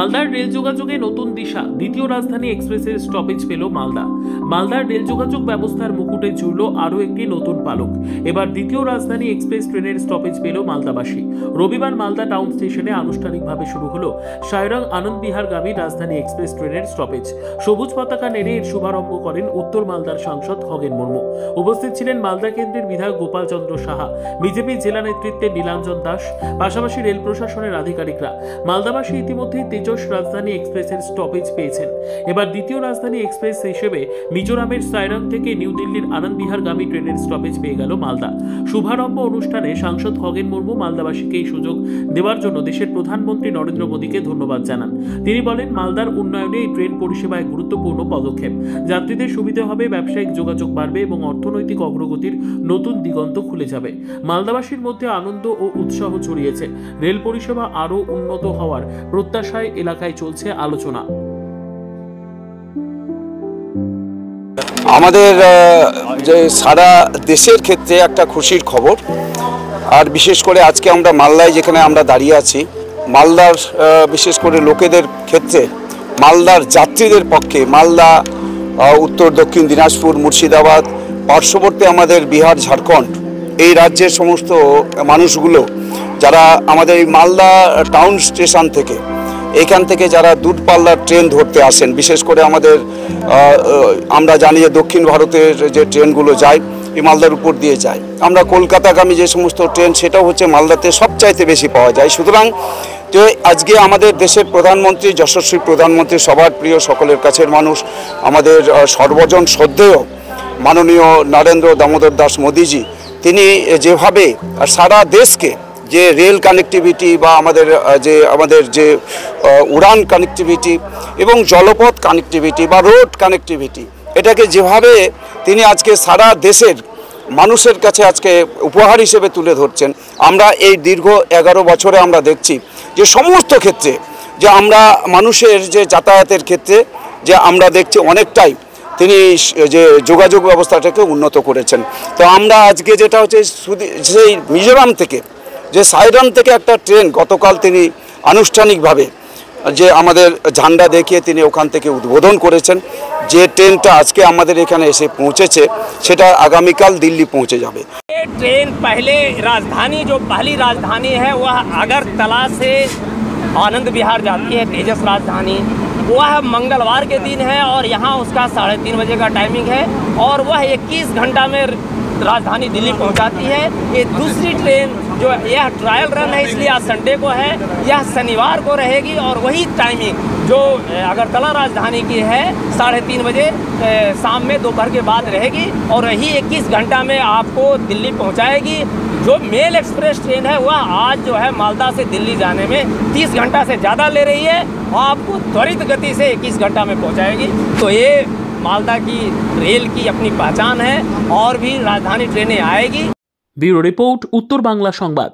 মালদার রেল যোগাযোগে নতুন দিশা, দ্বিতীয় রাজধানী এক্সপ্রেসের স্টপেজ পেল মালদা। মালদার রেল যোগাযোগ ব্যবস্থার মুকুটে জুড়ল আরও একটি নতুন পালক। এবার দ্বিতীয় রাজধানী এক্সপ্রেস ট্রেনের স্টপেজ পেল মালদাবাসী। রবিবার মালদা টাউন স্টেশনে আনুষ্ঠানিকভাবে শুরু হলো সায়রাং আনন্দ বিহারগামী রাজধানী এক্সপ্রেস ট্রেনের স্টপেজ। সবুজ পতাকা নেড়ে এর শুভারম্ভ করেন উত্তর মালদার সাংসদ খগেন মুর্মু। উপস্থিত ছিলেন মালদা কেন্দ্রের বিধায়ক গোপাল চন্দ্র সাহা, বিজেপি জেলা নেতৃত্বে নীলাঞ্জন দাস, পাশাপাশি রেল প্রশাসনের আধিকারিকরা। মালদাবাসী ইতিমধ্যেই তেজস রাজধানী এক্সপ্রেসের স্টপেজ পেয়েছেন। এবার দ্বিতীয় রাজধানী এক্সপ্রেস হিসেবে মিজোরামের সায়রাং থেকে নিউ দিল্লির আনন্দ বিহারগামী ট্রেনের স্টপেজ পেয়ে গেল মালদা। শুভারম্ভ অনুষ্ঠানে সাংসদ খগেন মুর্মু মালদাবাসীকে এই সুযোগ দেওয়ার জন্য দেশের প্রধানমন্ত্রী নরেন্দ্র মোদীকে ধন্যবাদ জানান। তিনি বলেন, মালদার উন্নয়নে এই ট্রেন পরিষেবা এক গুরুত্বপূর্ণ পদক্ষেপ। যাত্রীদের সুবিধা হবে, ব্যবসায়িক যোগাযোগ বাড়বে এবং অর্থনৈতিক অগ্রগতির নতুন দিগন্ত খুলে যাবে। মালদাবাসীর মধ্যে আনন্দ ও উৎসাহ ছড়িয়েছে। রেল পরিষেবা আরও উন্নত হওয়ার প্রত্যাশায় এলাকায় চলছে আলোচনা। আমাদের যে সারা দেশের ক্ষেত্রে একটা খুশির খবর, আর বিশেষ করে আজকে আমরা মালদায় যেখানে আমরা দাঁড়িয়ে আছি, মালদার বিশেষ করে লোকেদের ক্ষেত্রে, মালদার যাত্রীদের পক্ষে, মালদা, উত্তর দক্ষিণ দিনাজপুর, মুর্শিদাবাদ, পার্শ্ববর্তী আমাদের বিহার, ঝাড়খণ্ড, এই রাজ্যের সমস্ত মানুষগুলো যারা আমাদের এই মালদা টাউন স্টেশন থেকে, এখান থেকে যারা দূরপাল্লার ট্রেন ধরতে আসেন, বিশেষ করে আমাদের আমরা জানি যে দক্ষিণ ভারতের যে ট্রেনগুলো যায় এই মালদার উপর দিয়ে যায়। আমরা কলকাতাগামী যে সমস্ত ট্রেন, সেটাও হচ্ছে মালদাতে সবচাইতে বেশি পাওয়া যায়। সুতরাং যে আজকে আমাদের দেশের প্রধানমন্ত্রী, যশস্বী প্রধানমন্ত্রী, সবার প্রিয়, সকলের কাছের মানুষ, আমাদের সর্বজন শ্রদ্ধেয় মাননীয় নরেন্দ্র দামোদর দাস মোদীজি, তিনি যেভাবে সারা দেশকে যে রেল কানেক্টিভিটি বা আমাদের যে উড়ান কানেক্টিভিটি এবং জলপথ কানেক্টিভিটি বা রোড কানেক্টিভিটি, এটাকে যেভাবে তিনি আজকে সারা দেশের মানুষের কাছে আজকে উপহার হিসেবে তুলে ধরছেন, আমরা এই দীর্ঘ 11 বছরে আমরা দেখছি যে সমস্ত ক্ষেত্রে যে আমরা মানুষের যে যাতায়াতের ক্ষেত্রে যে আমরা দেখছি অনেকটাই তিনি যে যোগাযোগ ব্যবস্থাটাকে উন্নত করেছেন। তো আমরা আজকে যেটা হচ্ছে সেই মিজোরাম থেকে, যে সায়রাং থেকে একটা ট্রেন গতকাল তিনি আনুষ্ঠানিকভাবে যে আমাদের ঝান্ডা দেখিয়ে তিনি ওখান থেকে উদ্বোধন করেছেন। যে ট্রেনটা আজকে আমাদের এখানে এসে পৌঁছেছে, সেটা আগামীকাল दिल्ली पहुंचे जाবে। ये ट्रेन पहले राजधानी, जो पहली राजधानी है वह अगरतला से आनंद विहार जाती है, तेजस राजधानी। वह मंगलवार के दिन है और यहाँ उसका 3:30 बजे का टाइमिंग है और वह 21 घंटा में राजधानी दिल्ली पहुंचाती है। ये दूसरी ट्रेन जो यह ट्रायल रन है, इसलिए आज संडे को है, यह शनिवार को रहेगी और वही टाइमिंग जो अगरतला राजधानी की है 3:30 बजे शाम में, दोपहर के बाद रहेगी और यही 21 घंटा में आपको दिल्ली पहुंचाएगी। जो मेल एक्सप्रेस ट्रेन है वह आज जो है मालदा से दिल्ली जाने में 30 घंटा से ज़्यादा ले रही है और आपको त्वरित गति से 21 घंटा में पहुंचाएगी। तो ये मालदा की रेल की अपनी पहचान है और भी राजधानी ट्रेनें आएगी। ब्यूरो रिपोर्ट, उत्तर बांग्ला संबाद।